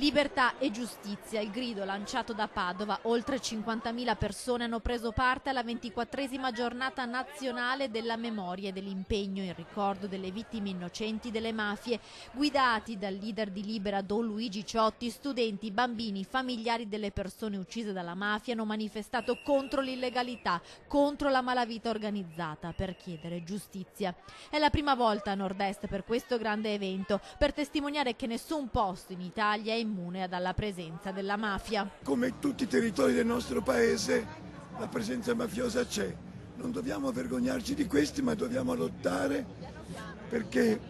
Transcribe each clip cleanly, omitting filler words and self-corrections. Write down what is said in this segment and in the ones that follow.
Libertà e giustizia, il grido lanciato da Padova. Oltre 50.000 persone hanno preso parte alla 24esima giornata nazionale della memoria e dell'impegno in ricordo delle vittime innocenti delle mafie. Guidati dal leader di Libera Don Luigi Ciotti, studenti, bambini, familiari delle persone uccise dalla mafia hanno manifestato contro l'illegalità, contro la malavita organizzata, per chiedere giustizia. È la prima volta a Nord-Est per questo grande evento, per testimoniare che nessun posto in Italia è immune dalla presenza della mafia. Come in tutti i territori del nostro paese la presenza mafiosa c'è. Non dobbiamo vergognarci di questi, ma dobbiamo lottare perché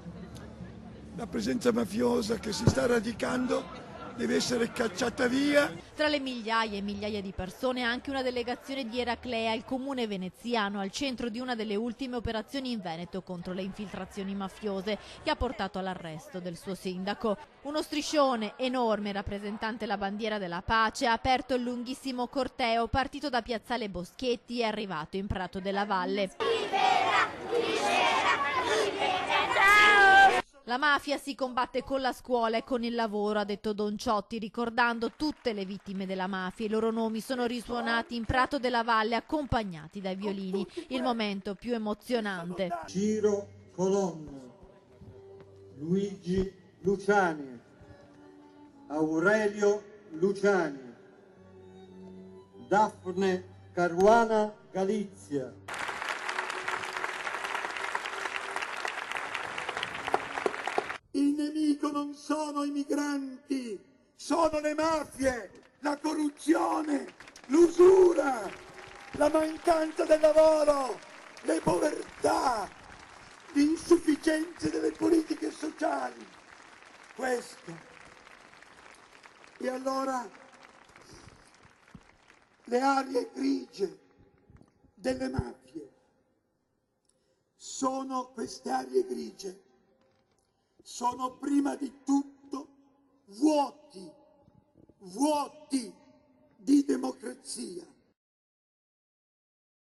la presenza mafiosa che si sta radicando deve essere cacciata via. Tra le migliaia e migliaia di persone anche una delegazione di Eraclea, il comune veneziano, al centro di una delle ultime operazioni in Veneto contro le infiltrazioni mafiose, che ha portato all'arresto del suo sindaco. Uno striscione enorme rappresentante la bandiera della pace ha aperto il lunghissimo corteo partito da Piazzale Boschetti e è arrivato in Prato della Valle. La mafia si combatte con la scuola e con il lavoro, ha detto Don Ciotti, ricordando tutte le vittime della mafia. I loro nomi sono risuonati in Prato della Valle accompagnati dai violini. Il momento più emozionante. Ciro Colonna, Luigi Luciani, Aurelio Luciani, Daphne Caruana Galizia. Il nemico non sono i migranti, sono le mafie, la corruzione, l'usura, la mancanza del lavoro, le povertà, l'insufficienza delle politiche sociali. Questo. E allora le aree grigie delle mafie sono queste aree grigie. Sono prima di tutto vuoti di democrazia.